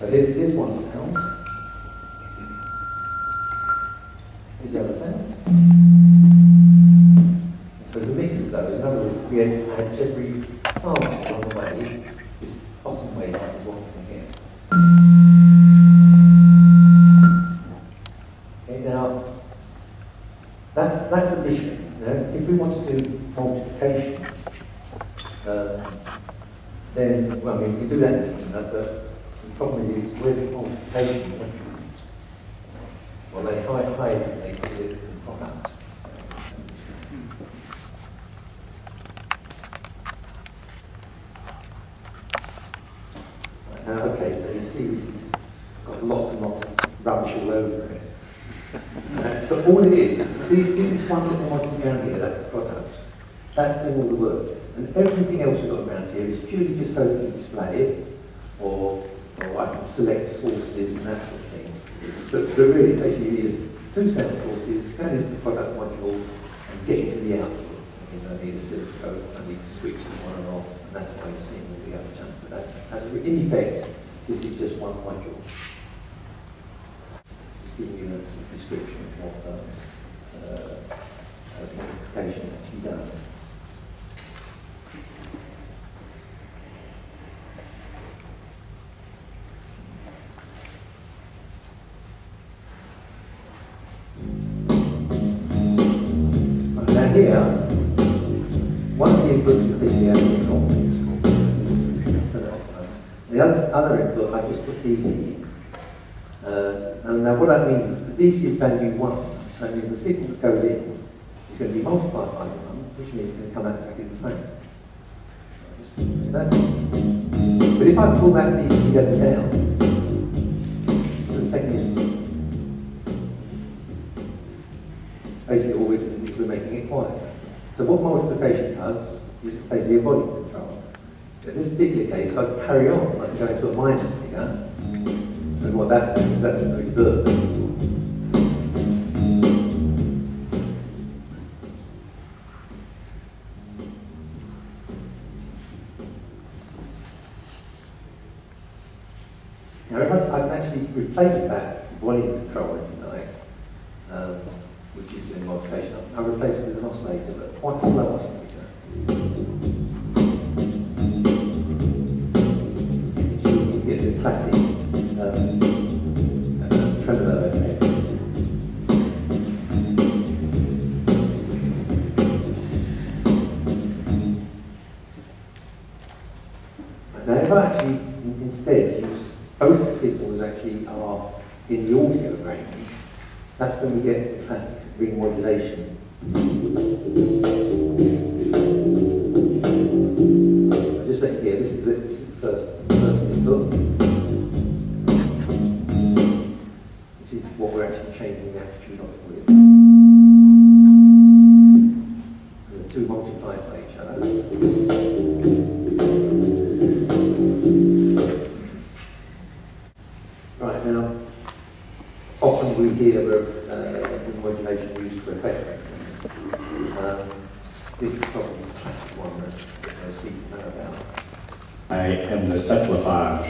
So here's one sound. Here's the other sound. So the mix of those, in other words, we had every sample on the way, this bottom wave is what we can get. Okay, now, that's addition. If we want to do multiplication, then, well, we can do that in but the problem is with multiplication, well, they hide they call it the product. Okay, so you see this has got lots and lots of rubbish all over it. But all it is, see this one little module down here, that's the product. That's doing all the work. And everything else we've got around here is purely just so we can display it, or I can select sources and that sort of thing. But really, basically, is two sound sources, scan into the product module, and get into the output. You know, I need a oscilloscope, so I need to switch them on and off, and that's why you're seeing all the other jump. But that's in effect, this is just one module. Just giving you a sort of description of what the application actually does. Here, one of the inputs is the signal. The other input, I just put DC in. And now what that means is the DC is value 1. So that means the signal that goes in is going to be multiplied by 1, which means it's going to come out exactly the same. So I just do that. But if I pull that DC level down to the second input, basically all we're doing is we're making it quieter. So what multiplication does is basically a volume control. In this particular case, if I carry on, I can go into a minus figure, and what that's doing is that's a reverse. Now if I can actually replace that volume control, if you like, which is doing multiplication, I replace it with an oscillator, but quite a slow oscillator. So you get the classic tremolo effect. Now if I actually instead use both the signals actually are in the audio range, that's when we get the classic ring modulation. Just like here, this is the first input. This is what we're actually changing the amplitude of it with. And the two multiplied by each other. Right, now, often we hear modulation used for effects. This is probably the classic one that most people know about. I am the cephalophage.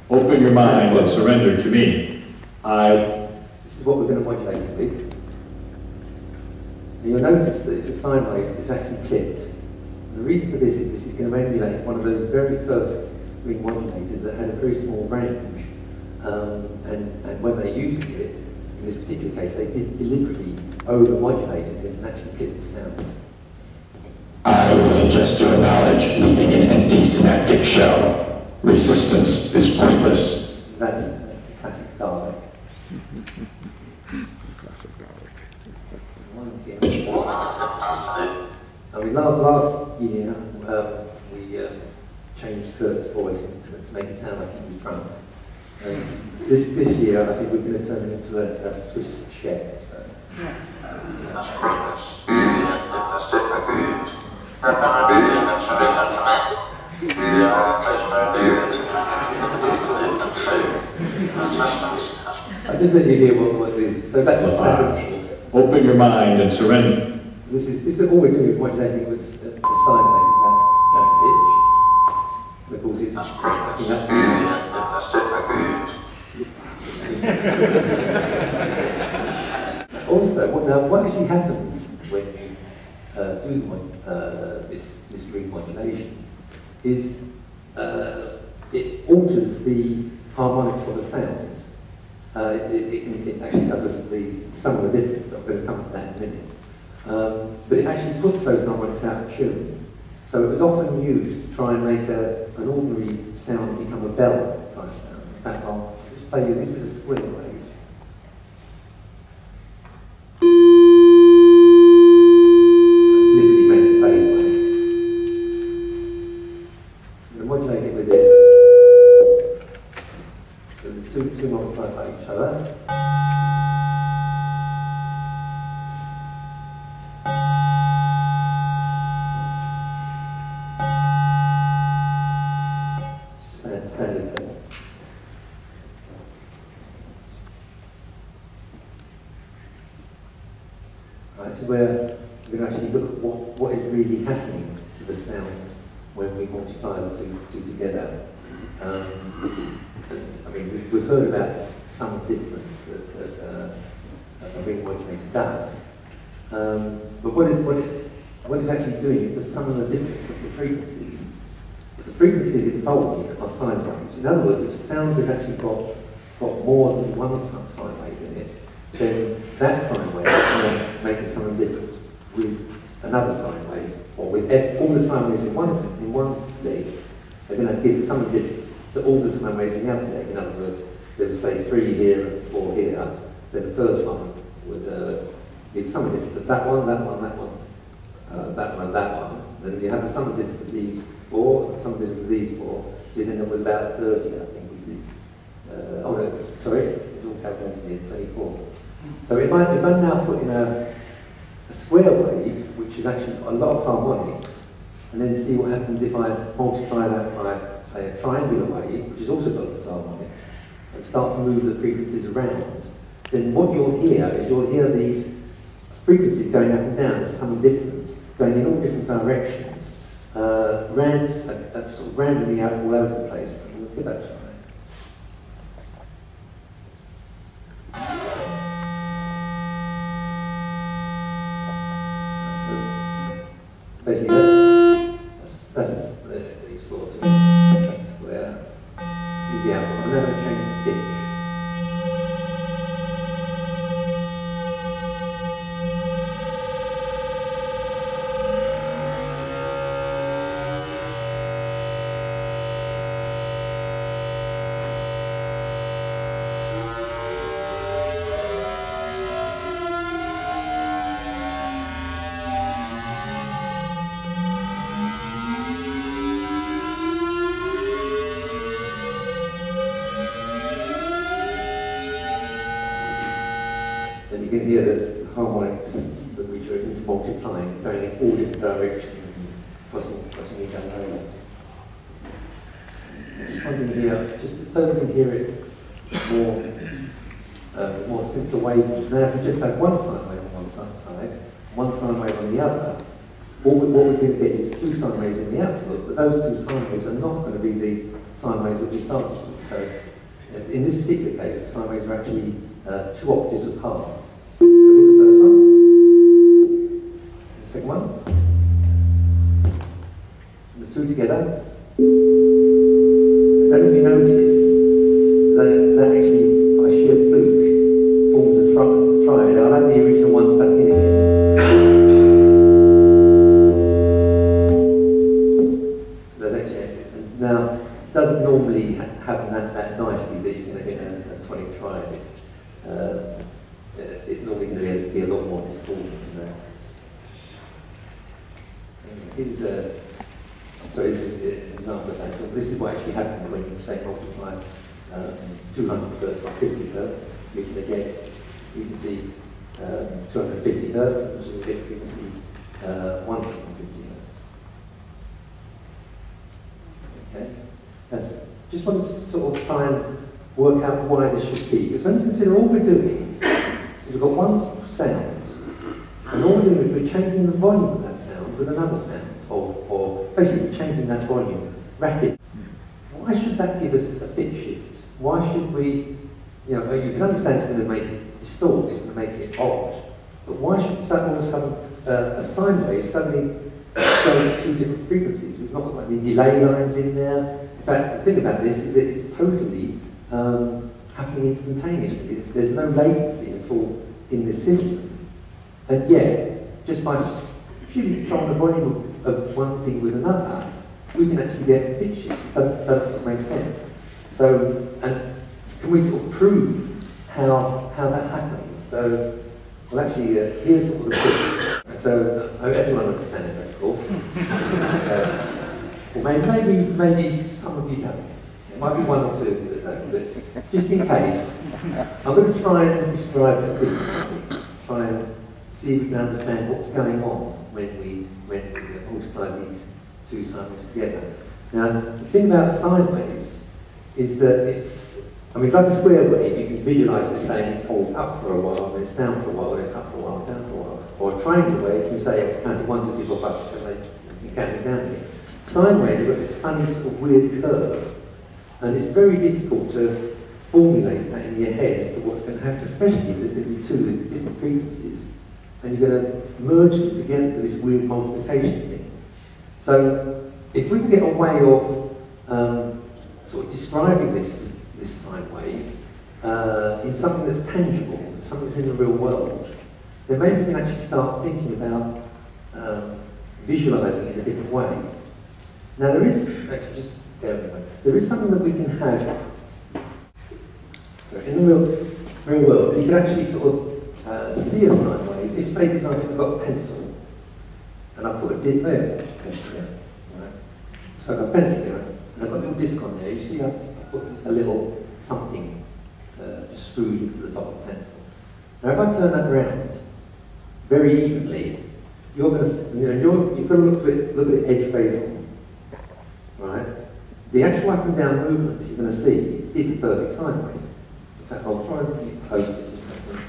Open your mind and surrender to me. This is what we're going to modulate it with. And you'll notice that it's a sine wave that's actually clipped. And the reason for this is going to emulate one of those very first ring modulators that had a very small range. And when they used it, in this particular case, they did deliberately over-modulated it and actually clipped the sound. I will ingest your knowledge, leaving an empty synaptic shell. Resistance is pointless. So that's classic Dalek. Classic Dalek. I mean, last year, we changed Kurt's voice to make it sound like he was drunk. This year, I think we're going to turn him into a Swiss chef. So. I'll just let you hear what it is. So that's the standard source. Open your mind and surrender. This is all we're doing with modulating with the sine wave, that pitch. Of course, it's Also, what actually happens when you do this remodulation is it alters the harmonics of the sound. It actually does the sum of the difference, but I'm going to come to that in a minute. But it actually puts those harmonics out of tune. So it was often used to try and make an ordinary sound become a bell type sound. In fact, I'll just play you, this is a square wave. Deliberately made it fade away. I'm going to modulate it with this. So the two multiply by each other. Standard level. Right, this is where we're going to actually look at what is really happening to the sound when we multiply the two together. And, I mean, we've heard about some difference that a ring modulator does. But what it's actually doing is the sum of the difference of the frequencies. The frequencies involved are sine waves. In other words, if a sound has actually got more than one sine wave in it, then that sine wave is going to make a sum of difference with another sine wave, or with all the sine waves in one leg. They're going to give the sum of difference to all the sine waves in the other leg. In other words, they would say 3 here and 4 here. Then the first one would give sum of difference of that one, that one, that one, that one, that one. Then you have the sum of difference of these 4, and some of these are these 4, so you end up with about 30, I think, is the, oh no, sorry, it's all calculated here, it's 24. So if I now put in a square wave, which is actually got a lot of harmonics, and then see what happens if I multiply that by, say, a triangular wave, which has also got lots of harmonics, and start to move the frequencies around, then what you'll hear is you'll hear these frequencies going up and down, the sum of difference, going in all different directions. Sort of randomly out all over the place. But we'll give that a try. So basically, that's the sort of that's a square. Is the output. I'm never change the pitch. You can hear the harmonics that which are multiplying, going in all different directions and crossing each other over. Just one thing here, just so we can hear it more simpler way. Now, if we just have one sine wave on one side, one sine wave on the other, what we're going to get is 2 sine waves in the output, but those 2 sine waves are not going to be the sine waves that we started with. So, in this particular case, the sine waves are actually 2 octaves apart. So here's the first one, the second one, the 2 together. I don't know if you notice that actually, by sheer fluke, forms a triad. I'll add the original ones back in again. So there's actually, now, it doesn't normally happen that nicely that you're going to get a 20 triad. It's normally going to be a lot more discordant than that. Here's this is an example of that. So this is what actually happens when you say multiply 200 hertz by 50 hertz. You can see 250 hertz, which is a bit frequency 150 hertz. Okay, just want to sort of try and work out why this should be. Because when you consider all we're doing is we've got one sound, and all we're doing is we're changing the volume of that sound with another sound, or basically changing that volume rapidly. Why should that give us a pitch shift? Why should we you know, you can understand it's going to make it distort, it's going to make it odd. But why should all of a sudden a sine wave suddenly go to two different frequencies? We've not got like, any delay lines in there. In fact, the thing about this is that it's totally happening instantaneously. There's no latency at all in this system. And yet, just by purely controlling the volume of one thing with another, we can actually get pitch shifts. That doesn't make sense. So, and can we sort of prove how that happens? So, well, actually, here's sort of the proof. So, I hope everyone understands that, of course. Well, maybe some of you don't. There might be one or two that don't, but just in case, I'm going to try and describe it differently. Try and see if we can understand what's going on when we multiply these two sine waves together. Now, the thing about sine waves is that it's, I mean, it's like a square wave. You can visualize it saying it's always up for a while, then it's down for a while, then it's up for a while, down for a while. Or a triangle wave, you can say it's counting 1, 2, 3, 4, 5, 6, 7, 8, you count it down here. Sine waves have got this funny sort of weird curve, and it's very difficult to formulate that in your head as to what's going to happen, especially if there's going to be two with different frequencies, and you're going to merge them together with this weird multiplication thing. So, if we can get a way of sort of describing this sine wave in something that's tangible, something that's in the real world, then maybe we can actually start thinking about visualizing it in a different way. Now there is, actually just there is something that we can have, so in the real world, you can actually sort of see a sine wave. If, say, for example, I've got a pencil, and I put a disc there, pencil there, right? So I've got a pencil here, and I've got a little disc on there. You see I've put a little something screwed into the top of the pencil. Now if I turn that around very evenly, you're going to, you've got to look at it edge phase on, right? The actual up and down movement that you're going to see is a perfect sine wave. In fact, I'll try and get closer for a second.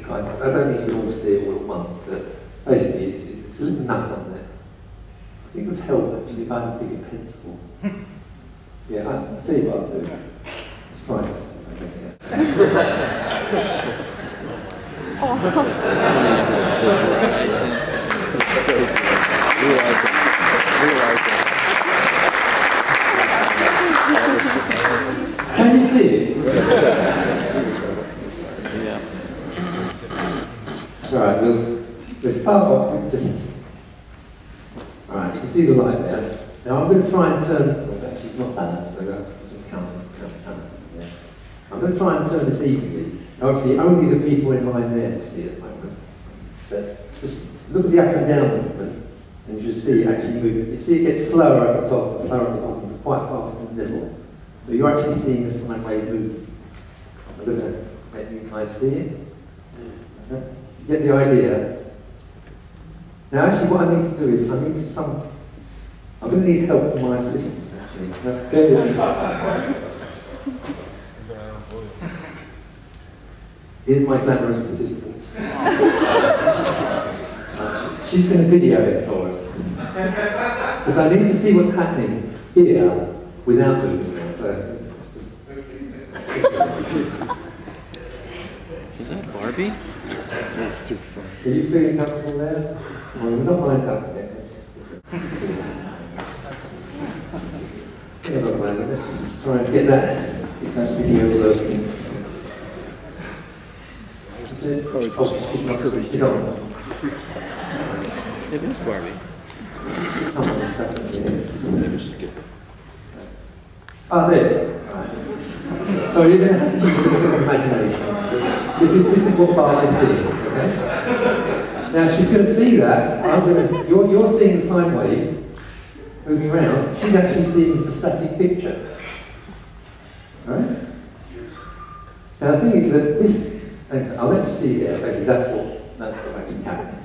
I don't think you can all see it all at once, but basically it's a little nut on there. I think it would help actually if I had a bigger pencil. Yeah, I'll tell you what I'll do. Let's try it. Can you see it? Yeah. Alright, we'll start off with just... Alright, you can see the light there. Now I'm going to try and turn... Actually, it's not balanced, so I've some counter. I'm going to try and turn this evenly. Now, obviously, only the people in line there will see it at the moment. But just look at the up and down movement, and you should see it actually moving. You see it gets slower at the top and slower at the bottom, but quite fast in the middle. So you're actually seeing a sine wave movement. I'm going to make you guys see it. Okay. You get the idea. Now, actually, what I need to do is I'm going to need help from my assistant. Actually. Here's my glamorous assistant. She's going to video it for us. Because I need to see what's happening here without moving around. So Is that Barbie? That's too funny. are you feeling comfortable there? Well, we're not lined up yet. Let's just try and get that video working. She's on. It is Barbie. Oh, there. Right. So you're going to have to use a bit of imagination. This is what Barbie's seeing. Okay? Now she's going to see that. You're seeing the sine wave moving around. She's actually seeing a static picture. Right? Now the thing is that this. I'll let you see there, basically that's what's actually happening.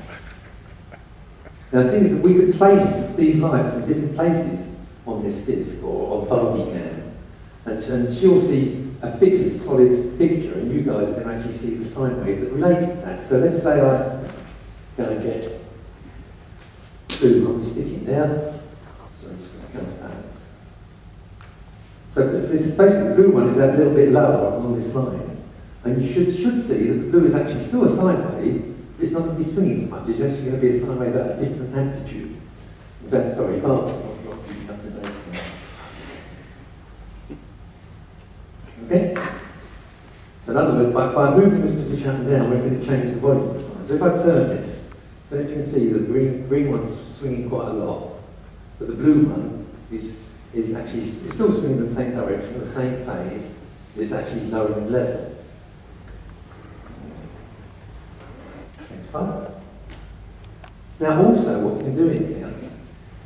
Now the thing is that we could place these lights in different places on this disc or on Barbie cam, and she'll see a fixed solid picture and you guys are going to actually see the sine wave that relates to that. So let's say I'm going to get two, I'll be sticking there, so I'm just going to counterbalance. So this, basically the blue one is a little bit lower on this line. And you should see that the blue is actually still a sine wave, but it's not going to be swinging so much. It's actually going to be a sine wave at a different amplitude. In fact, sorry, Barb's not keeping up to date. Okay? So in other words, by moving this position up and down, we're going to change the volume of the sine. So if I turn this, then you can see the green one's swinging quite a lot, but the blue one is actually it's still swinging in the same direction, the same phase, but it's actually lower in level. Next part. Now also what you can do in here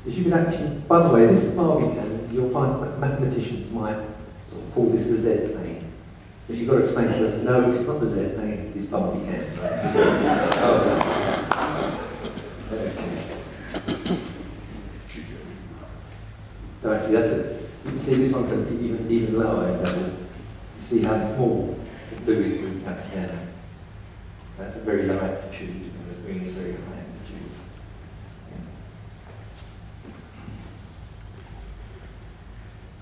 is you can actually, by the way, this barbican, you'll find mathematicians might sort of call this the Z plane. But you've got to explain to them, no, it's not the Z plane, it's barbican. So actually that's it. You can see this one's going to be even lower in level. You see how small the blue is moving up and down. That's a very low amplitude, and the green is very high amplitude.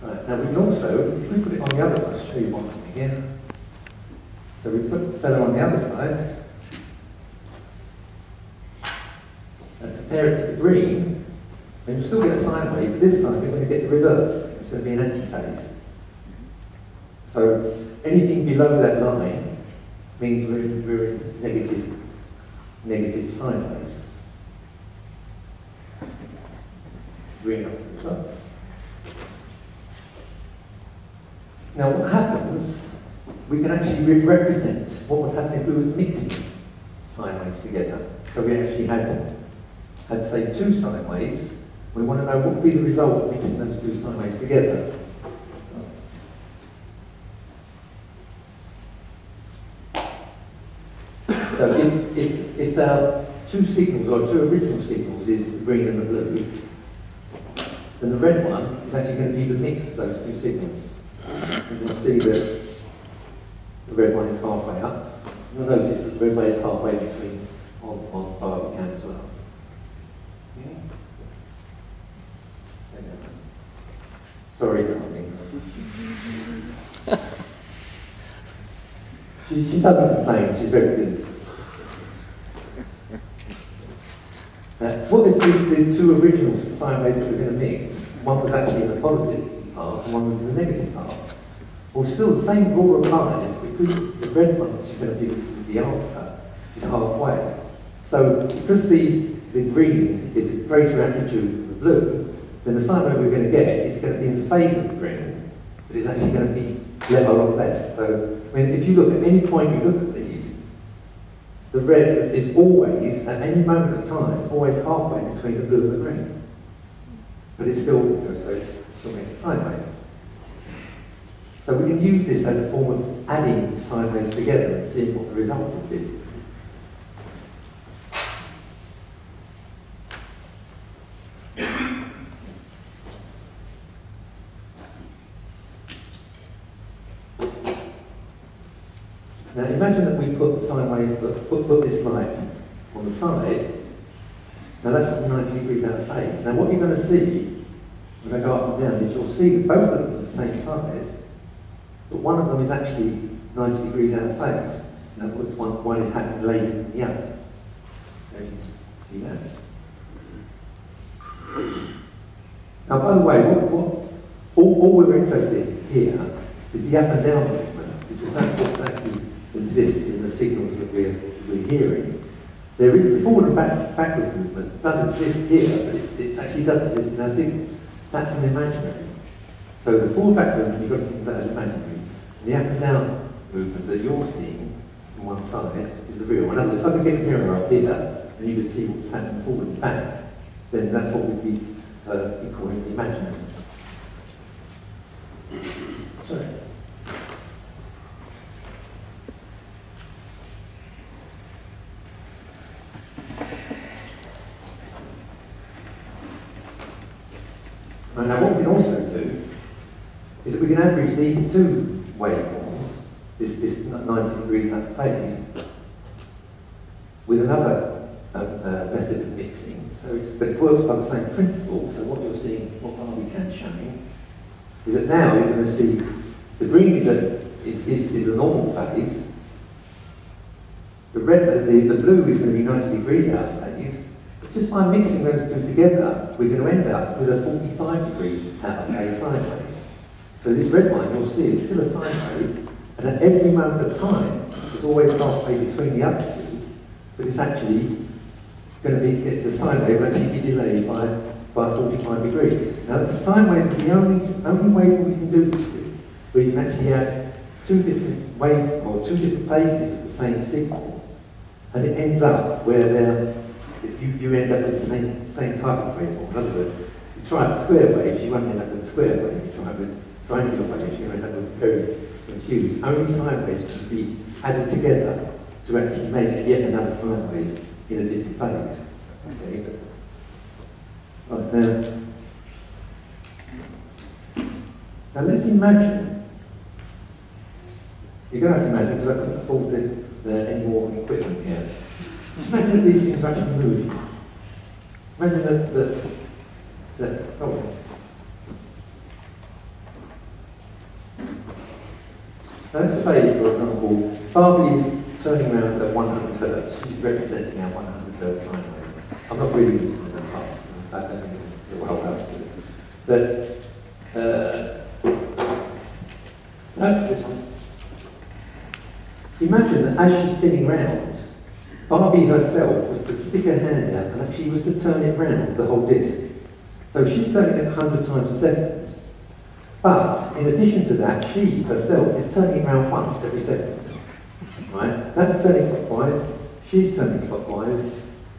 Right, now we can also, if we put it on the other side, I'll show you one thing again. So we put the fellow on the other side, and compare it to the green, and you'll still get a sine wave, but this time you're going to get the reverse. It's going to be an antiphase. So anything below that line means we're in negative sine waves. Green up to the top. Now what happens, we can actually represent what would happen if we was mixing sine waves together. So we actually had say 2 sine waves. We want to know what would be the result of mixing those 2 sine waves together. So if our 2 signals, or 2 original signals, is the green and the blue, then the red one is actually going to be the mix of those 2 signals. And you'll see that the red one is halfway up. You'll notice that the red one is halfway between on barbican as well. Okay. Sorry, darling. She doesn't complain, she's very good. What if the 2 original sine waves that we're going to mix, one was actually in the positive half and one was in the negative half? Well, still the same rule applies because the red one, which is going to be the answer, is halfway. So because the green is a greater amplitude than the blue, then the sine wave we're going to get is going to be in the phase of the green, but it's actually going to be level a lot less. So, I mean, if you look at any point you look at these, the red is always, at any moment of time, always halfway between the blue and the green. But it's still, so it still makes a sine wave. So we can use this as a form of adding sine waves together and seeing what the result would be. Now imagine that we put the sine wave, put this light on the side. Now that's 90 degrees out of phase. Now what you're going to see when I go up and down is you'll see that both of them are the same size, but one of them is actually 90 degrees out of phase. In other words, one is happening later than the other. So you can see that. Now, by the way, all we're interested in here is the up and down movement, because that's what actually exists in the signals that we're hearing. There is the forward and backward movement does exist here, but it actually doesn't exist in our signals. That's an imaginary. So the forward backward movement, you've got to think of that as imaginary. The up and down movement that you're seeing on one side is the real one. In other words, if I could get a mirror up here and you could see what's happening forward and back, then that's what we'd be calling the imaginary. Sorry. Now what we can also do is that we can average these 2 waveforms, this 90 degrees out of phase, with another method of mixing. So but it works by the same principle. So what you're seeing, what barbican's showing, is that now you're going to see the green is a normal phase, the blue is going to be 90 degrees out of phase, but just by mixing those two together, we're going to end up with a 45 degree out of phase sine wave. So this red line, you'll see, it's still a sine wave, and at every moment of time, there's always halfway between the other two, but it's actually going to be, the sine wave will actually be delayed by 45 degrees. Now the sine wave is the only way we can do this with, where you can actually add two different phases of the same signal, and it ends up where you end up with the same type of waveform. In other words, you try with square waves, you won't end up with a square wave. You try with triangular waves, you end up with very confused. Only sine waves can be added together to actually make it yet another sine wave in a different phase. Okay. Right, now let's imagine, you're going to have to imagine, because I couldn't afford any more equipment here. Just imagine that these things are actually moving. Imagine let's say, for example, Barbie is turning around at 100 Hertz. She's representing our 100 Hertz sine wave. I'm not really listening to the parts. I don't think it will help out with it. But, no, this one. Imagine that as she's spinning round, Barbie herself was to stick her hand out and actually was to turn it round, the whole disc. So she's turning it 100 times a second. But in addition to that, she herself is turning around once every second. Right? That's turning clockwise, she's turning clockwise.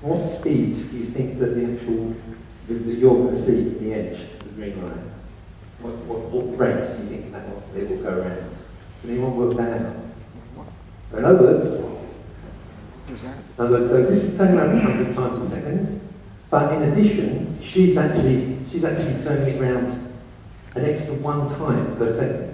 What speed do you think that that you're going to see from the edge of the green line? What rate do you think that it will go around? Can anyone work that out? So in other words, so this is turning around 100 times a second, but in addition, she's actually turning it around an extra 1 time per second.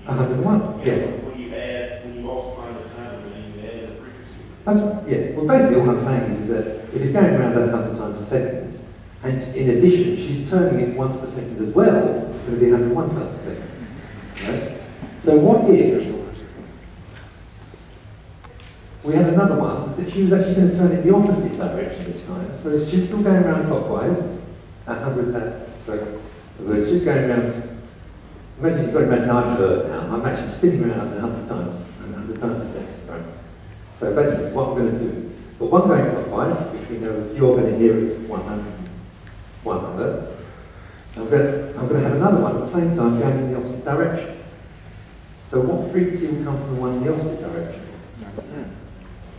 101, yeah. When you multiply the time, then you add the frequency. That's right, yeah. Well, basically all I'm saying is that if it's going around 100 times a second, and in addition, she's turning it once a second as well, it's going to be 101 times a second. Right? So what if we had another one that she was actually going to turn it the opposite direction this time? So she's still going around clockwise at 100, so she's going around. Imagine, you've got to imagine I'm her now. I'm actually spinning around 100 times a second, right? So basically, what I'm going to do, but one going clockwise, which we know you're going to hear is 101 Hertz. I'm going to have another one at the same time going in the opposite direction. So what frequency will come from the one in the opposite direction?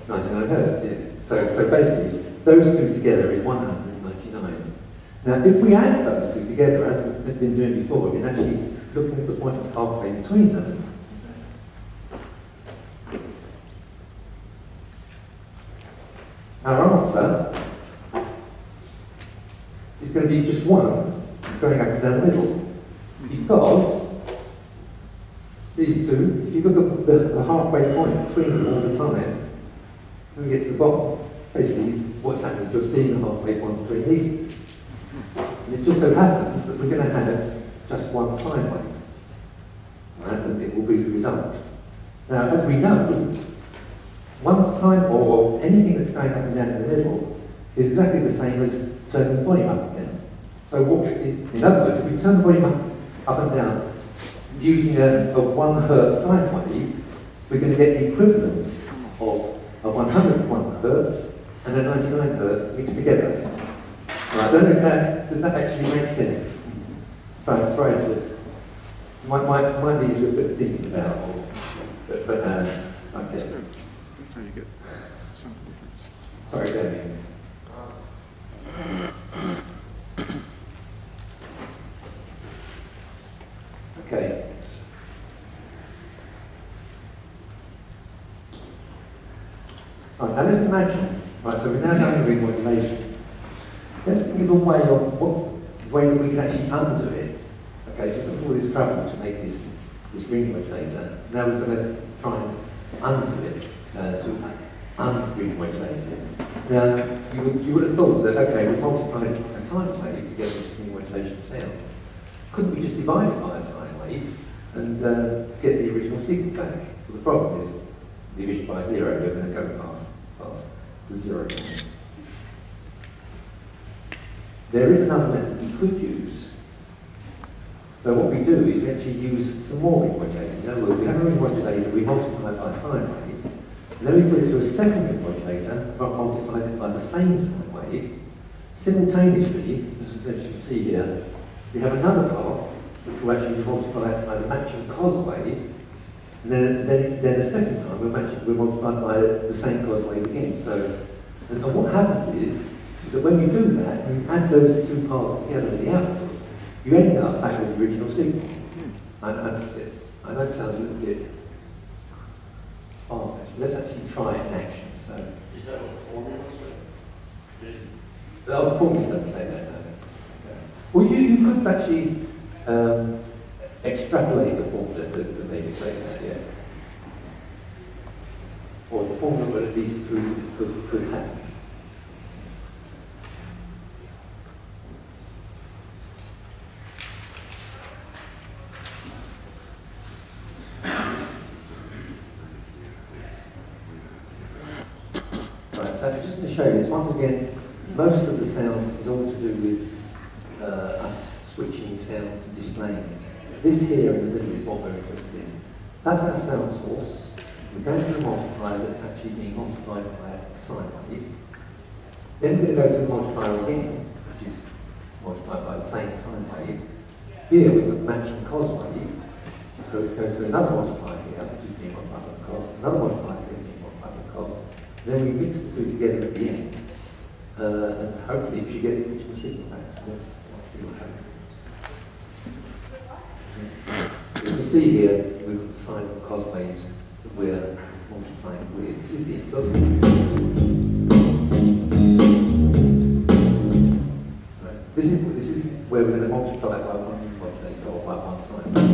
99 Hertz, yeah. So basically, those two together is 199. Now, if we add those two together, as we've been doing before, we can actually looking at the points halfway between them. Our answer is going to be just one going up and down the middle. Because these two, if you look at the halfway point between them all the time, when we get to the bottom, basically what's happening, you're seeing the halfway point between these two. And it just so happens that we're going to have just one sine wave. Right? And it will be the result. Now, as we know, one sine or anything that's going up and down in the middle is exactly the same as turning the volume up and down. So in other words, if we turn the volume up and down using a 1 Hertz sine wave, we're going to get the equivalent of a 101 Hertz and a 99 Hertz mixed together. Right, I don't know if does that actually make sense? Try to, might need a little bit of thinking about, but okay. Sorry, Debbie. Okay. Right, now let's imagine, right, so we're now going to remodulation. Let's think of a way that we can actually undo it. Okay, so we've got all this trouble to make this ring modulator. Now we're going to try and undo it, to un-ring modulate it. Now, you would have thought that, okay, we've multiplied a sine wave to get this ring modulation sound. couldn't we just divide it by a sine wave and get the original signal back? Well, the problem is, division by 0, you're going to go past the 0 point. There is another method we could use. But what we do is we actually use some more ring modulators. In other words, we have a ring modulator, we multiply it by a sine wave, and then we put it through a second ring modulator, that multiplies it by the same sine wave. Simultaneously, as you can see here, we have another path which will actually multiply it by the matching cos wave, and then a second time we're multiplied by the same cos wave again. So, and what happens is that when you do that, when you add those two paths together in the output, you end up back with the original signal. I know it sounds a little bit far-fetched, but let's actually try it in action. So, Is that what the formula says? the formula doesn't say that, no. Well, you could actually extrapolate the formula to maybe say that, yeah. Or the formula would at least prove it could happen. Right, so I'm just going to show you this. Once again, most of the sound is all to do with us switching sound to displaying it. This here in the middle is what we're interested in. That's our sound source. We're going through a multiplier that's actually being multiplied by a sine wave. Then we're going to go through the multiplier again, which is multiplied by the same sine wave. Here we've got matching cos wave. So it's going through another multiplier here, which is being multiplied by cos, another multiplier here being multiplied by cos. Then we mix the two together at the end. And hopefully we should get the original signal back. So let's see what happens. You can see here we've got the sine and cos waves that we're multiplying with. This is the input. Right. This is where we're going to multiply by one modulator or by one sine wave.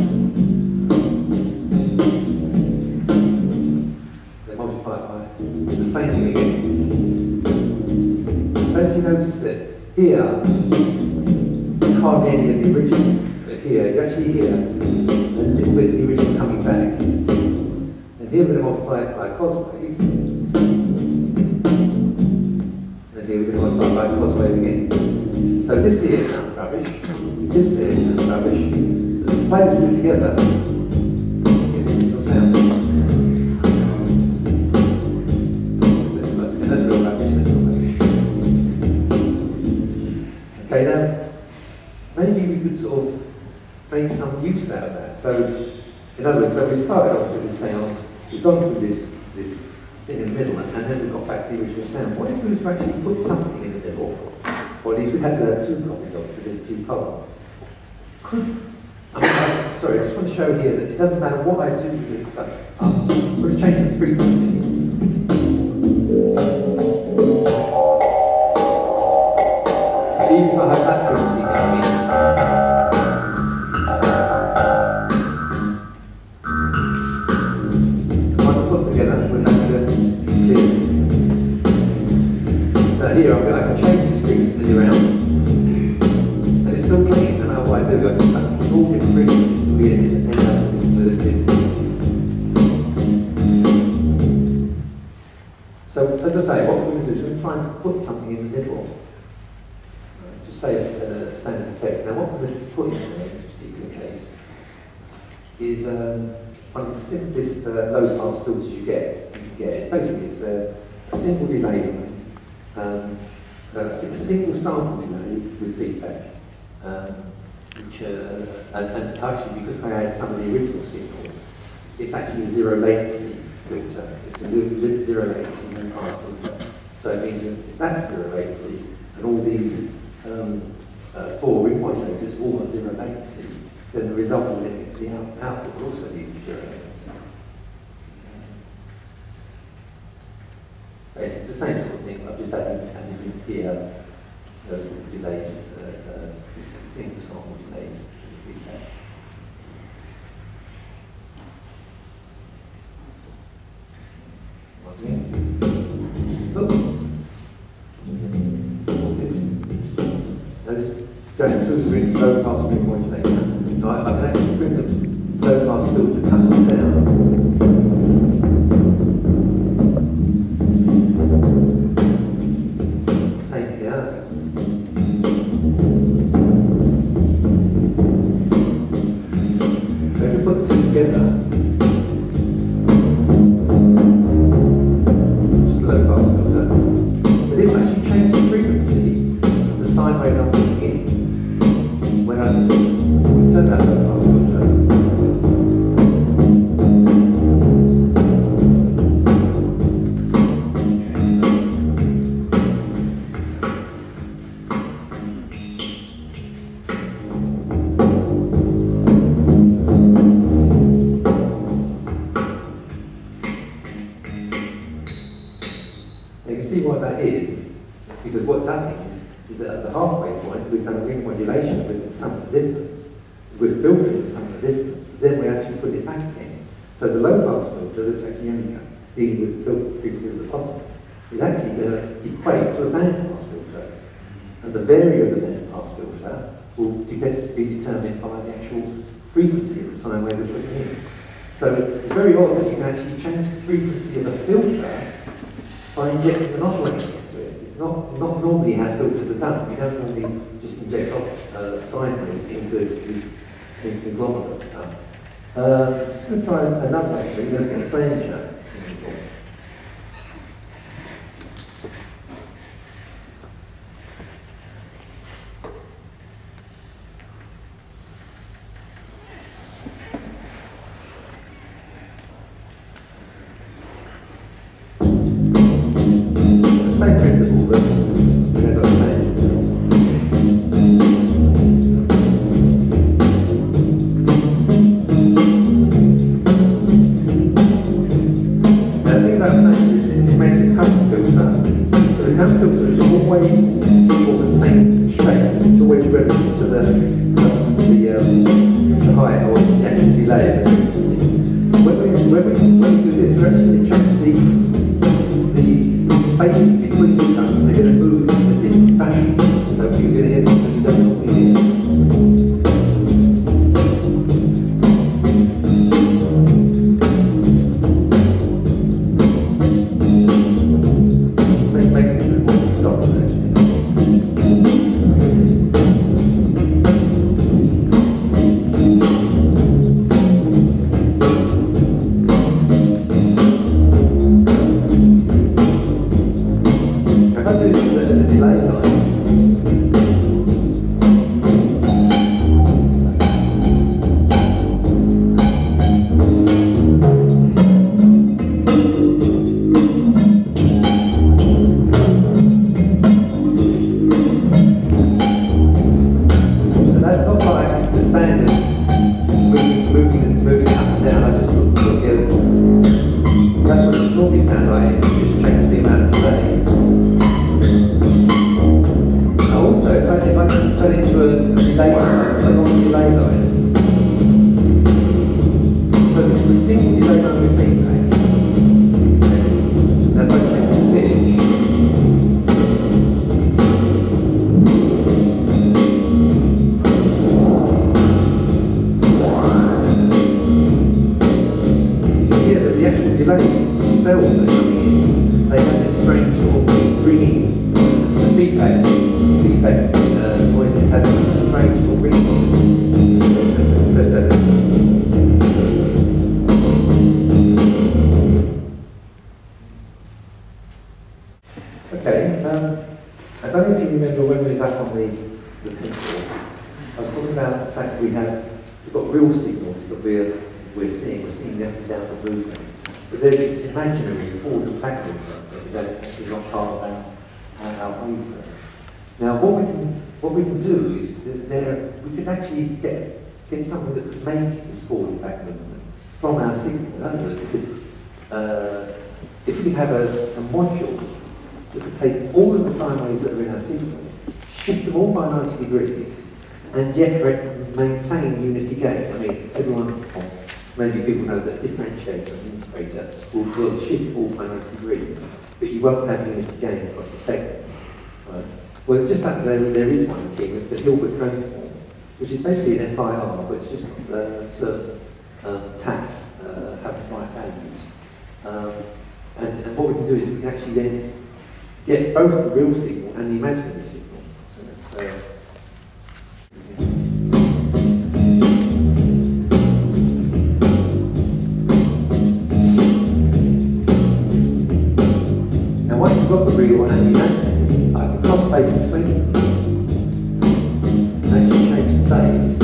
They multiply by the same thing again. Don't you notice that here there's hardly any of the original, but here you actually hear a little bit of the original coming back. And here we're going to multiply it by a cos wave. And here we're going to multiply by a cos wave again. So this here sounds rubbish. This here sounds rubbish. But if you play the two together, you get the original sound. That's real rubbish, that's real rubbish. Okay, now, maybe we could sort of make some use out of that. So, in other words, so we started off with the sound, we've gone through this thing in the middle, and then we got back to the original sound. What if we was to actually put something in the middle? Or at least we had to have two copies of it, because there's two parts. Sorry, I just want to show here that it doesn't matter what I do with it, but I'm going to change the frequency. So even if I have that frequency going in, once I put them together, we're back to clear. So here I can change this frequency around, and it's still clean, no matter what I do. I can put all different frequencies to be in and out of this. So as I say, what we're going to do is we're going to try and put something in the middle. Just say a standard effect. Now what we're going to put in there in this particular case is one of the simplest low-pass filters you can get. It's basically a single delay, a single sample delay with feedback, which and actually because I had some of the original signal, it's actually a zero latency filter. It's a zero latency low-pass filter. So it means that if that's zero latency and all these four ring modulators all got zero latency, then the result will get the output will also be zero latency. Basically, it's the same sort of thing. I've just added in here those delays, single sample delays. Once again. Going through the low pass ring modulator. see what that is, because what's happening is that at the halfway point, we've done a ring modulation with some of the difference. We've filtered some of the difference, but then we actually put it back in. So the low pass filter that's actually only dealing with the frequency of the bottom is actually going to equate to a band pass filter. And the value of the band pass filter will be determined by the actual frequency of the sine wave we're putting in. So it's very odd that you can actually change the frequency of a filter by injecting an oscillator into it. It's not normally how filters are done. We don't normally just inject sine waves into this conglomerate stuff. I'm just going to try another way. We're going to get a frame show. Same principle, but we haven't got the same. Now, the thing about same is it makes a current filter. So the current filter is always of the same shape. It's always relative to the height or the actual delay of the frequency. When we do this, we're actually changing the space between the tones. They're going to move in a different fashion. So you're going to hear something you don't normally hear. Make it a bit more dominant, actually. If I do this as a delay line, so that's not like the standard moving up and down. I just look at that's what it normally sounds like. You just change the amount of delay. Also, if I turn it into a delay line, so not a delay line. So this is a single delay line with feedback. Now if I change the pitch, you hear that the actual delays themselves are coming in. They have this strange sort of ringing, the feedback voices have this strange sort of ringing. Okay, I don't know if you remember when we was up on the pencil, I was talking about the fact we've got real signals that we're seeing them down the movement. But there's this imaginary forward and backward movement that is actually not part of our waveform. Now, what we can do is we could actually get something that could make this forward and back movement from our signal. In other words, we could, if we have a module that could take all of the sine waves that are in our signal, shift them all by 90 degrees, and yet maintain unity gain. I mean, everyone, maybe people know that differentiator and integrator will shift all by 90 degrees, but you won't have unity gain across the spectrum. Right? Well, it just happens there is one king, it's the Hilbert transform, which is basically an FIR, but it's just certain taps have right values. And what we can do is we can actually then get both the real signal and the imaginary signal. So that's now once you've got the real and the imaginary, I can cross phase between them and actually change the phase.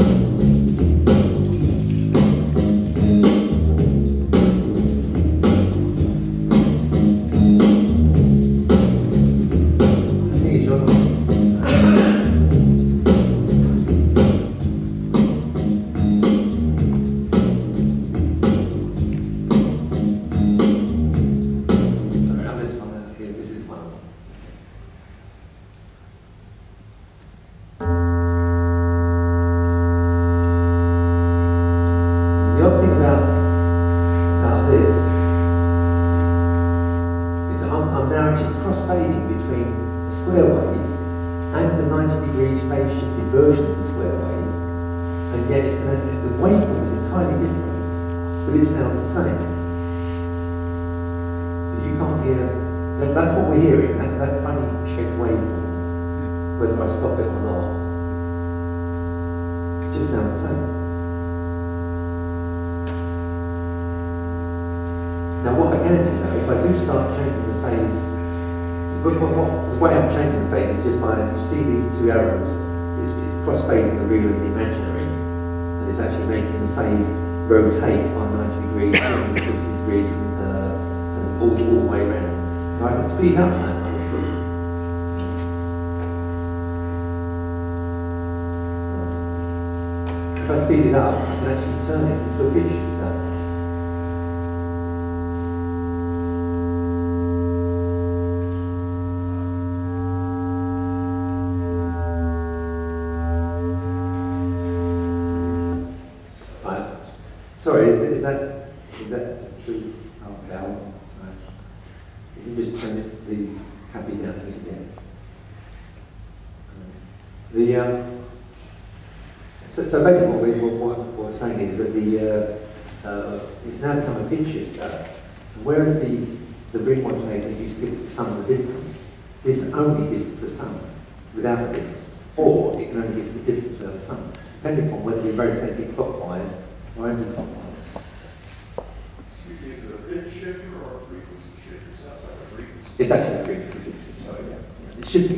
This is one. square wave and a 90 degrees phase shifted version of the square wave, and yet it's going to, the waveform is entirely different, but it sounds the same. So you can't hear, that's what we're hearing, that funny shaped waveform, whether I stop it or not. It just sounds the same. Now what I can do though, if I do start changing the phase, the way I'm changing the phase is just by, as you see these two arrows, it's cross-fading the real and the imaginary, and it's actually making the phase rotate by 90 degrees, 60 degrees, and all the way around. Now I can speed up that, I'm sure. If I speed it up, I can actually turn it into a pitch shifter. Sorry, is that too? Okay, right. You can just turn the copy down again. So basically, what we're saying is that it's now become a pitch shifter, whereas the ring modulator used to give us the sum of the difference. This only gives us the sum without the difference, or it can only give us the difference without the sum, depending upon whether we rotate it clockwise or anti-clockwise. Excuse me, is it a pitch shifter or a frequency shifter? It sounds like a frequency. It's actually a frequency shifter, sorry, yeah. It's shifting,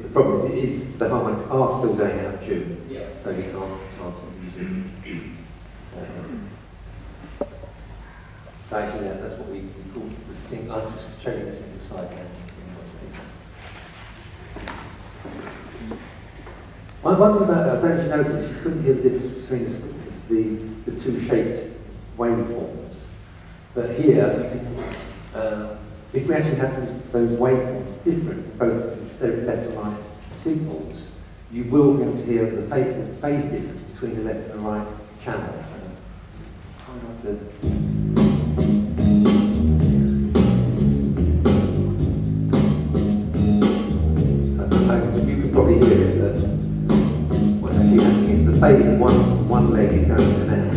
the problem is the harmonics are still going out of tune, so you can't use it. So actually, that's what we call the single, I'll just show you the single side now. One thing about that, I don't know if you noticed, you couldn't hear the difference between the two shaped waveforms. But here, you can, if we actually have those waveforms different, both instead of left and right signals, you will be able to hear the phase difference between the left and the right channels. Try not to. You can probably hear it, but what's actually happening is the phase of one leg is going in and out.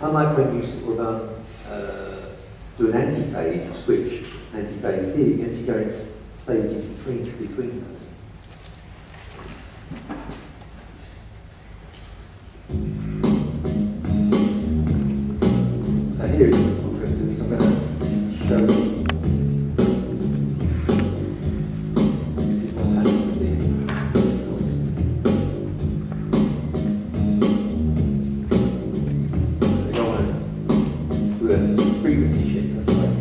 Unlike when you sort of do an antiphase, you switch antiphase here, you actually go in stages between those. So here is what I'm going to do, is I'm going to show you. This is what's happening with the noise. To a frequency shift, that's right.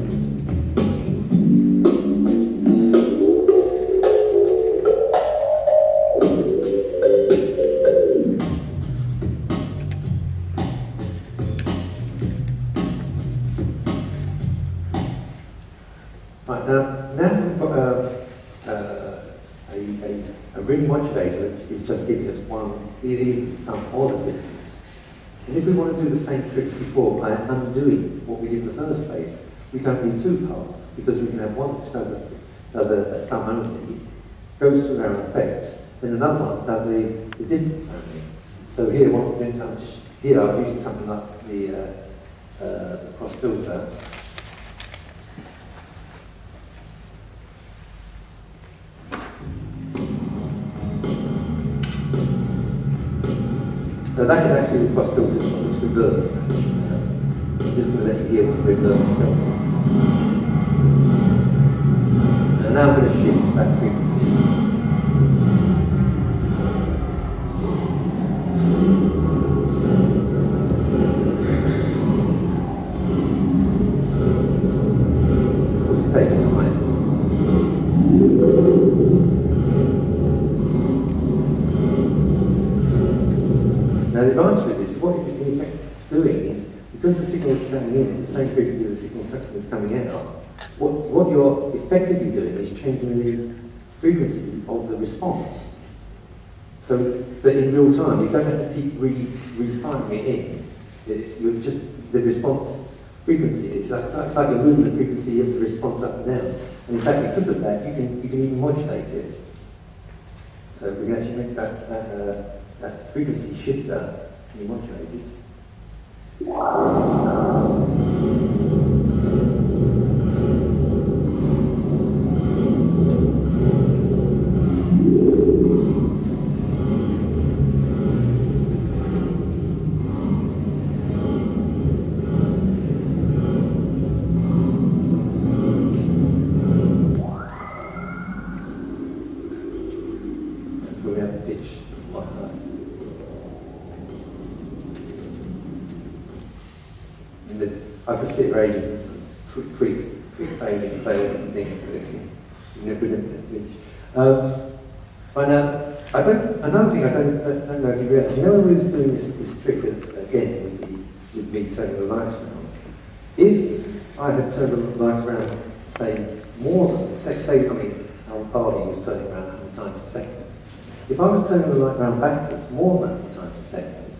Right, now we've got a ring modulator that is just giving us even some odd difference. And if we want to do the same tricks before by undoing what we did in the first place, we don't need two paths, because we can have one which does a sum only, goes through our effect, then another one does the difference only. So here, I'm using something like the cross filter. So that is actually the cross filter, it's reverb. I'm just going to let you hear what the reverb itself is. And now I'm going to shift that frequency. Of course, it takes time. Now the advantage with this is what you're in effect doing is, because the signal is coming in, it's the same frequency as the signal that's coming out, what you're effectively doing is changing the frequency of the response. So that in real time, you don't have to keep refining it in. You're just, the response frequency. It's like you're moving the frequency of the response up and down. And in fact, because of that, you can even modulate it. So we can actually make that frequency shifter, can you modulate it? I could sit there ages, quick phase and play all different things, but now, another thing I don't know if you realise, you know when we was doing this trick again with me turning the lights around, if I had turned the lights around, say, more than, say I mean, our Barbie was turning around 100 times a second. If I was turning the light around backwards more than 100 times a second,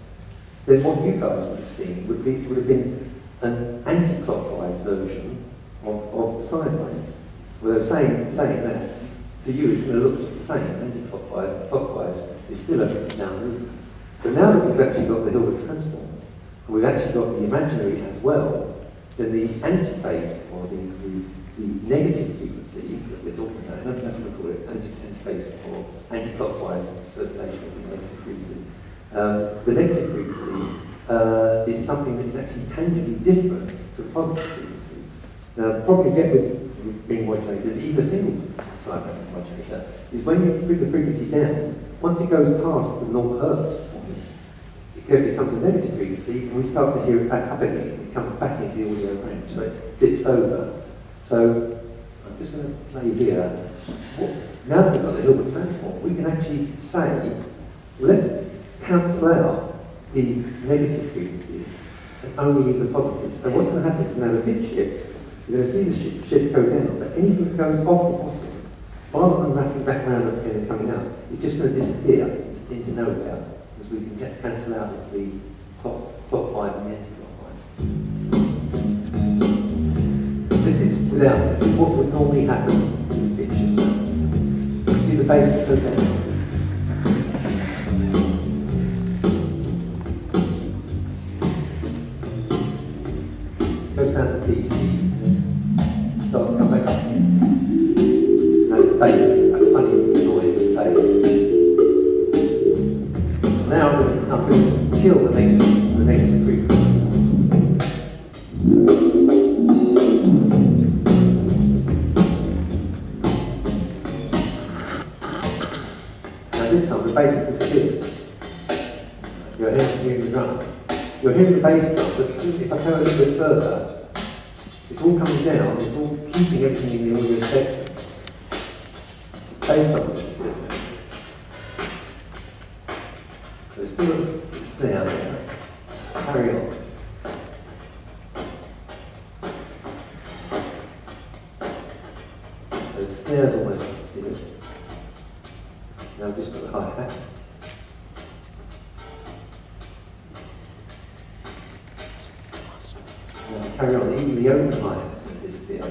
then what you guys would have seen would have been an anti-clockwise version of the sine wave. Well, saying that, to you it's going to look just the same. Anti-clockwise and clockwise is still a down movement. But now that we've actually got the Hilbert transform, and we've actually got the imaginary as well, then the antiphase, or the negative frequency that we're talking about, that's what we call it, antiphase or anti-clockwise circulation of the negative frequency. The negative frequency is something that is actually tangibly different to the positive frequency. Now, the problem you get with ring modulators, even a single sine wave modulator, is when you bring the frequency down, once it goes past the 0 hertz point, it becomes a negative frequency, and we start to hear it back up again. It comes back into the audio range, so it flips over. So, I'm just going to play here. Now that we've got the Hilbert transform, we can actually say, let's cancel out the negative frequencies and only the positives. So what's going to happen is we're going to have a pitch shift. You're going to see the shift go down, but anything that goes off the bottom, rather than wrapping back around again and coming out, is just going to disappear into nowhere, because we can cancel out the clockwise and the anti-clockwise. This is without this. This is what would normally happen with pitch shift. You see the bass go down. Goes down to D, C, starts to come back up again. And that's the bass, that funny noise of the bass. Now I'm going to kill the negative frequency. Now this time the bass has disappeared. You're hearing the drums. You're hearing the bass drum, but if I go a little bit further, it's all coming down, it's all keeping everything in the audio spectrum. Bass drum disappears. So it's still a snare there. Carry on. So the snare's almost disappeared. Now I've just got the hi-hat. Carry on, even the open hi-hat is going to disappear.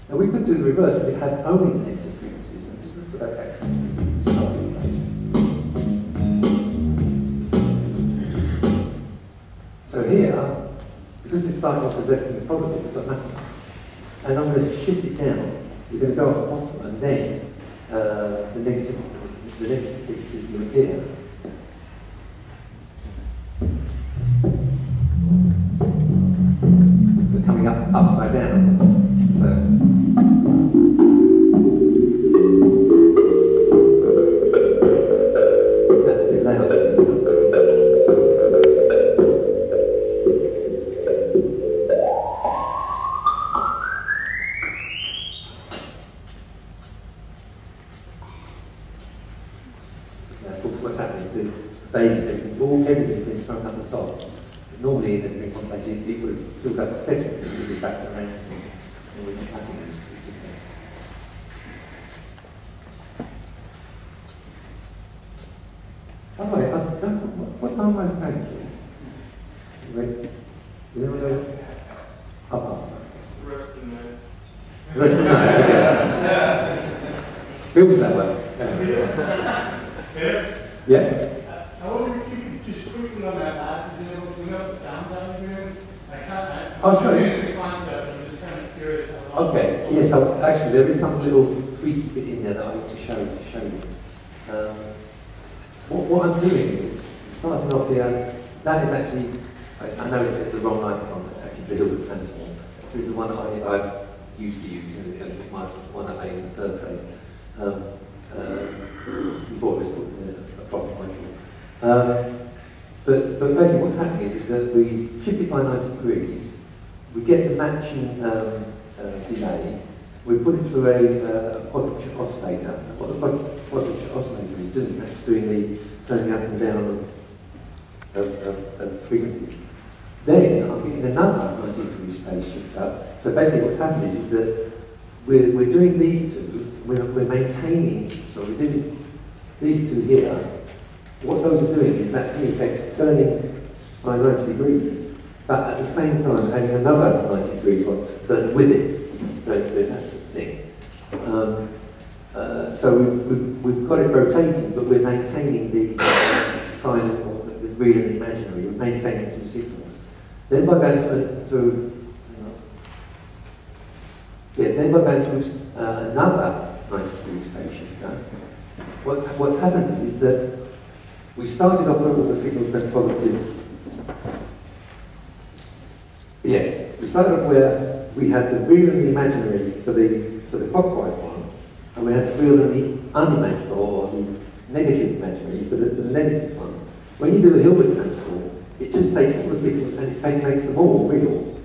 Now we could do the reverse, but we had only the negative frequencies. I'm just going to put that back to the starting place. So here, because it's starting off as everything is positive, we've got nothing. And I'm going to shift it down. We're going to go off the bottom, and then the negative frequencies will appear. They're coming up upside down. So. That's a bit loud. Everything's been thrown up the top. Normally in the ring complex, it would have filled up the spectrum, it would be back to around. And we're cutting it. By the way, what time am I playing to? Wait, is anyone know? I'll pass that. The rest of the night. The rest of the night, okay. Feels that way. Yeah. I wonder if you could just quickly on that last, you know the sound down here? Oh, sorry. The concept, I'm just kind of curious. Okay, yes, actually there is some little tweaky bit in there that I want to show you. What I'm doing is, starting off here, that is actually, I know it's the wrong icon, it's actually the Hilbert transform. This is the one that I used to use, and my one I made in the first place, before it was put in a proper module. But basically what's happening is that we shift it by 90 degrees, we get the matching delay, we put it through a quadrature oscillator. What the quadrature oscillator is doing, that's doing the turning up and down of frequencies. Then I'm getting another 90 degrees phase shift up. So basically what's happening is that we're doing these two, we're maintaining, so we're doing these two here. What those are doing is that's in effect turning by 90 degrees, but at the same time having another 90 degrees one turn with it. So that sort of thing. So we've got it rotating, but we're maintaining the silent, or the real and the imaginary. We're maintaining two signals. Then by going through another 90 degrees phase shifter, what's happened is that we started off with the signals went positive. Yeah, we started off where we had the real and the imaginary for the clockwise one, and we had the real and the unimaginary, or the negative imaginary for the negative one. When you do a Hilbert transform, it just takes all the signals and it makes them all real.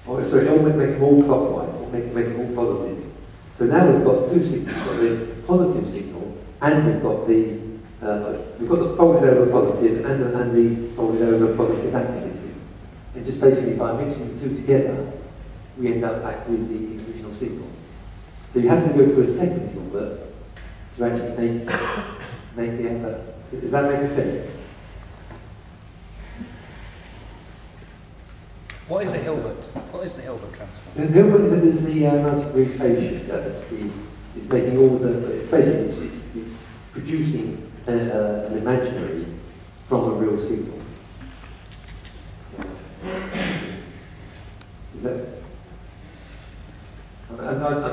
Or sorry, it makes them all clockwise, it makes them all positive. So now we've got two signals, we've got the positive signal, and we've got the folded over positive and the folded over positive and negative. And just basically by mixing the two together, we end up back with the original signal. So you have to go through a second Hilbert to actually make the other. Does that make sense? What is the Hilbert? What is the Hilbert transform? The Hilbert is the 90 degrees phase shift. It's making all basically it's producing an imaginary from a real signal. Is that?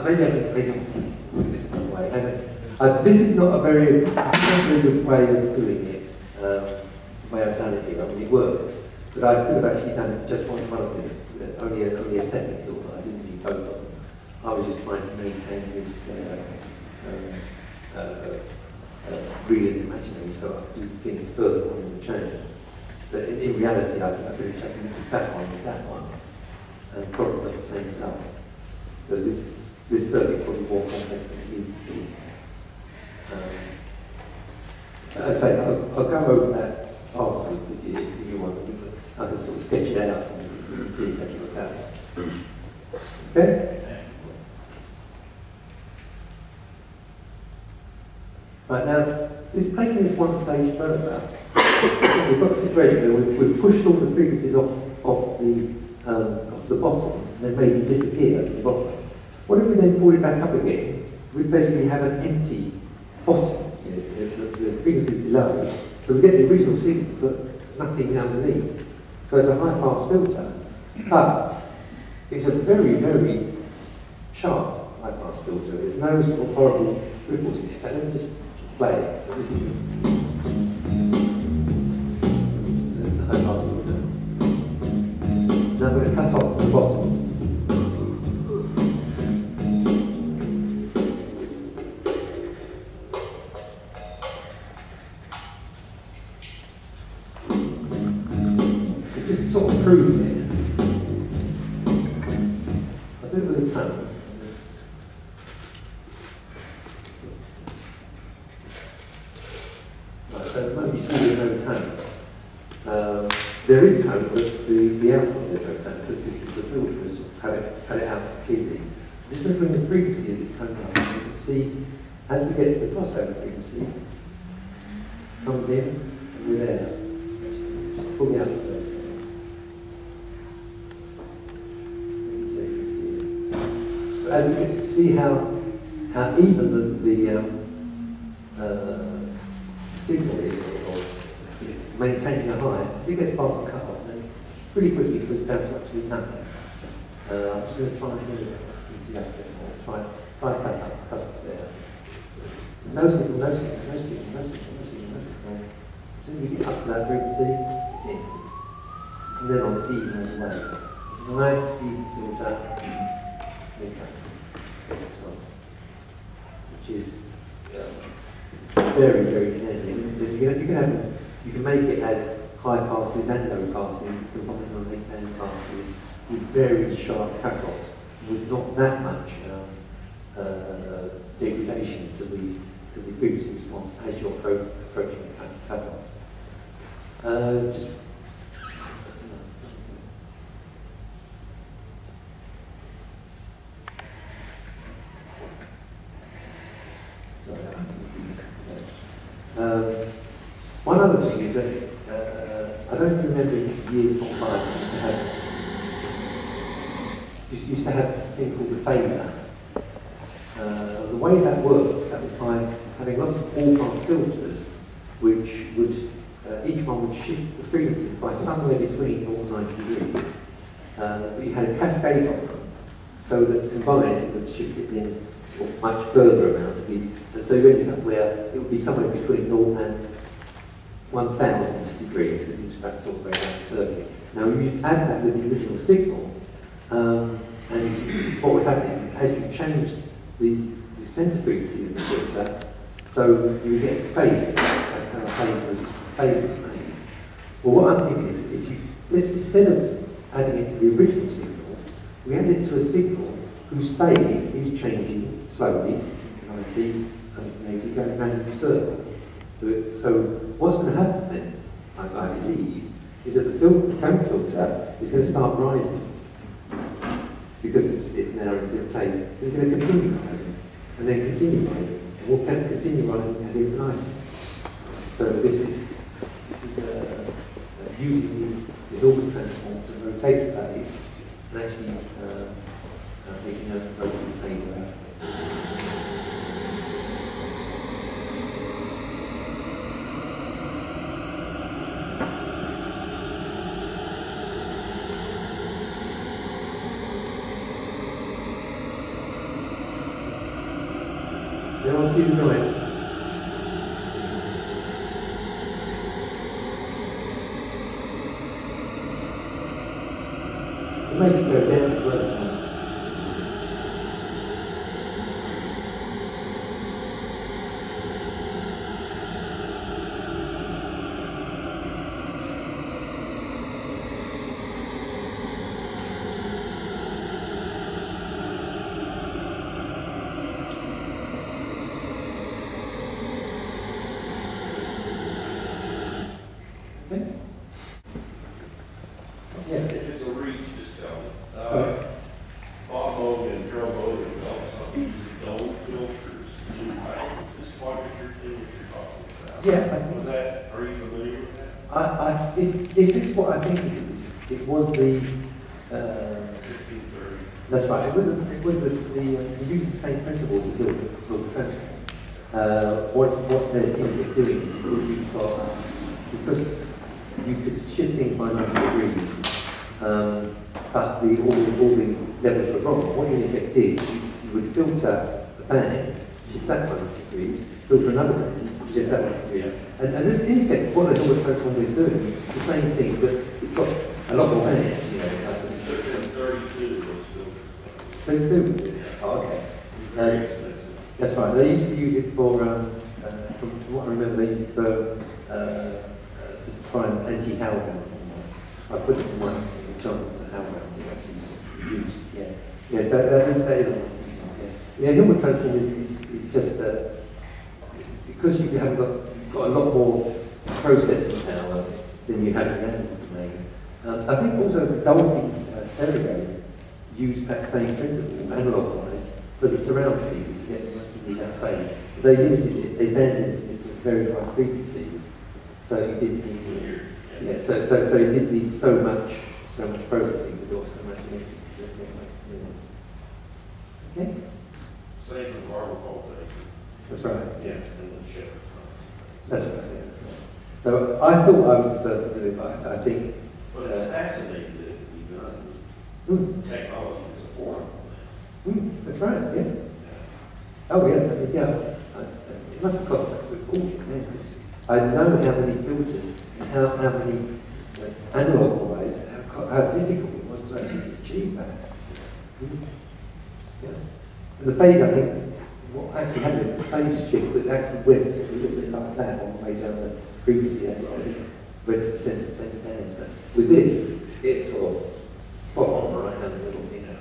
Maybe I can put this one way. This is not a very good way of doing it. The way I've done it here, I mean, it works. But I could have actually done just one of them, only a second Hilbert. I didn't need both of them. I was just trying to maintain this real and imaginary, so I do things further on in the chain. But in reality, I could have just mixed that one with that one, and probably got the same result. So this circuit probably more complex than it needs to be. As I say, I'll go over that afterwards if you want. I can sort of sketch it out and you can see exactly what's happening. Okay? Right, now, taking this one stage further, we've got a situation where we've pushed all the frequencies off the bottom, and they've made it disappear at the bottom. What if we then pull it back up again? We basically have an empty bottom, the frequencies below. So we get the original signal, but nothing underneath. So it's a high-pass filter, but it's a very, very sharp high-pass filter. There's no sort of horrible ripples in it. Let me just play it. So this is the high-pass filter. Now I'm going to cut off the bottom. Sort of prove it. I'll do it with a tone. Right, so at the moment you see there's no tone. There is tone, but the output there's no tone because this is the filter has cut it out completely. I'm just going to bring the frequency of this tone up. You can see, as we get to the crossover frequency, comes in, and we're there. Just pull the output. So you can see it. But as we get to see how even the signal is maintaining a high, so it gets past the cut-off, and pretty quickly it goes down to absolutely nothing. I'm just going to try and do it exactly. Try cut off there. No signal, no signal, no signal, no signal, no signal, no signal. As soon as we get up to that frequency, it's in. And then on it's even all the way. It's a nice even filter, then cuts on, which is very, very kinetic. You can make it as high passes and low passes, combined on 8-band passes, with very sharp cut-offs, with not that much degradation to the frequency response as you're approaching the cut-off. Just one other thing is that I don't know if you remember years gone by, you used to have a thing called the phaser. The way that works, that was by having lots of all-pass filters, which would, each one would shift the frequencies by somewhere between 0 and 90 degrees. But you had a cascade of them, so that combined it would shift it in much further amounts. And so you ended up where it would be somewhere between 0 and 1000 degrees, because it's all the way down the circuit. Now you add that with the original signal, and what would happen is as you changed the center frequency of the filter, so you would get phasing. That's how phasing is made. Well, what I'm thinking is, instead of adding it to the original signal, we add it to a signal whose phase is changing slowly, 90, 180, going around in a circle. So what's going to happen then, I believe, is that the cone filter is going to start rising, because it's now in a different phase. It's going to continue rising, and then continue rising, and we'll continue rising at infinitum. So this is using the Hilbert transform to rotate the phase, and actually making a rotating phase out of it. Everyone see the noise? It might go down as well. If it's a reach, just tell me. Bob mode and drum mode and all something, dome filters. Just what you're talking about. Yeah, I think. Was that, are you familiar with that? If it's what I think it is, it was the. 1630. That's right. It was the you use the same principles to build the transform. What they're doing is that you've got, because you could shift things by 90 degrees, but all the levels were wrong. What you in effect did, you would filter a band, shift that by 90 degrees, filter another band, shift that by 90 degrees. And this, in effect, what the Hilbert transform is doing is the same thing, but it's got a lot more bands. You know, it's like It's 32 was still. 32. Oh, okay. That's right. They used to use it for, from what I remember, they used it for to try and anti-Howell. I put it in my Johnston and Howell is actually used. Yeah, yeah. That is. Yeah, Hilbert transform is just because you haven't got a lot more processing power than you have in the analog domain. I think also the Dolby stereo use that same principle, analog-wise, for the surround speakers to get them to be that phase. They limited it, they banded it to a very high frequency, so you didn't need to. Yeah, so you didn't need so much processing to do so much electric to get that. Okay? Same for Marvel Call thing. That's right. Yeah, and then Shepherd. That's right, yeah. That's right. So I thought I was the first to do it, but I think... But it's fascinating that you've done technology as a form. That's right, yeah. Oh, yes, I mean, yeah. It must have cost an absolute fortune, yeah, because I know how many filters, and how many analog-wise, how difficult it was to actually achieve that. Yeah. And the phase, I think, what actually happened, the phase shift that actually went sort of a little bit like that on the way down the frequency as it went to the center bands. But with this, it's sort of spot on right down the middle, you know.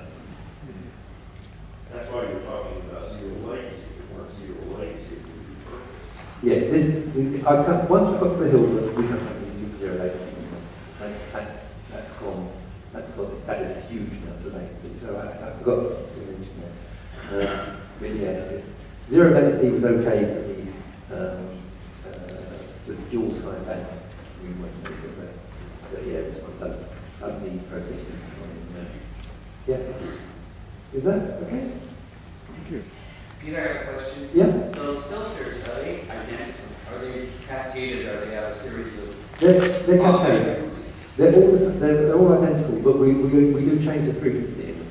That's why you're talking about zero latency. If it weren't zero latency, it would be perfect. Yeah, once we got to the hill, we don't have to do zero latency anymore. That's gone. That is huge amounts of latency. So I forgot to mention that. But yeah, zero latency was okay for the dual side bands. But yeah, this one does need processing. Yeah. Is that okay? Thank you. Peter, I have a question. Yeah. Those filters, are they identical? Are they cascaded? Or they have a series of? They're cascaded. They're all identical, but we do change the frequency in them.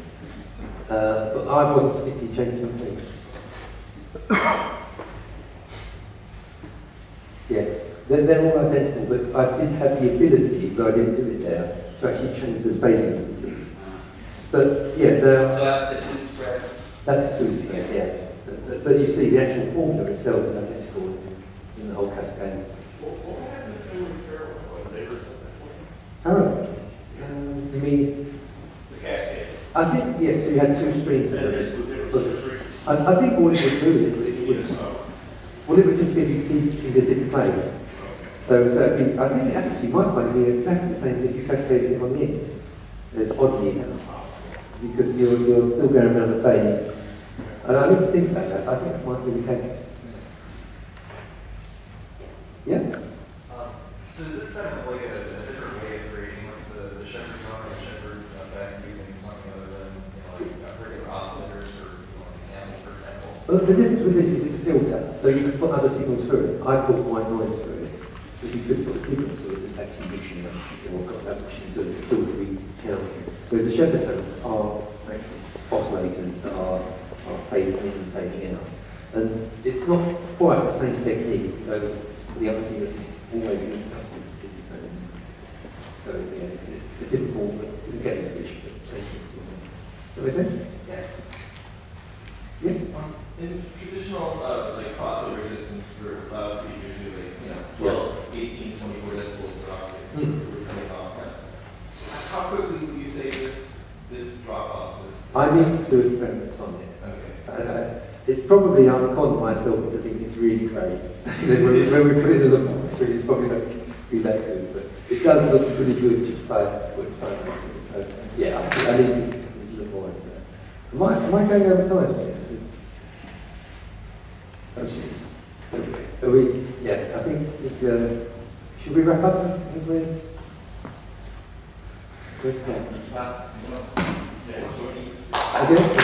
But I wasn't particularly changing things. Yeah, they're all identical, but I did have the ability, though I didn't do it there, to actually change the spacing of the teeth. But yeah, So that's the tooth spread? that's the tooth spread, yeah. But you see, the actual formula itself is identical in the whole cascade. What happened to Carol? Was they ever done that Harold, you mean? The cascade. I think, yeah, so you had two streams of And it. there's the difference But in frequency. I think what it would do is it would just give you teeth in a different place. So it'd be, I think actually you might find it be exactly the same as if you cascaded it on the end. There's oddly because you're still going around the phase. And I need to think about that. I think that might be the case. Yeah? So is this kind of like a different way of creating like the shepherd drum or the shepherd effect using something other than regular oscillators or sample, for example? The difference with this is it's a filter, so you can put other signals through it. I put white noise through it, but you could put a signal through it that's actually pushing them. Or got that pushing to it, two or three sounds. Whereas the shepherd tones are actual oscillators that are fading in and fading out. And it's not quite the same technique, though the other thing that is always moving upwards is the same. So yeah, it's a difficult, but it's a getting fish, but same thing. Does that make sense? Yeah. Yeah. In traditional like crossover systems for cloud speakers, like 12, 18, 24 decibels per octave. How quickly would you say this drop off is? I need to do experiments on it. Okay. It's probably, I've conned myself to think it's really great. when we put it in the laboratory, it's probably not going to be that good, but it does look pretty good just by putting something on it. So yeah, I need to look more into that. Am I going over time? Oh shit. Are we? Yeah, I think should we wrap up? Where's Scott? Okay.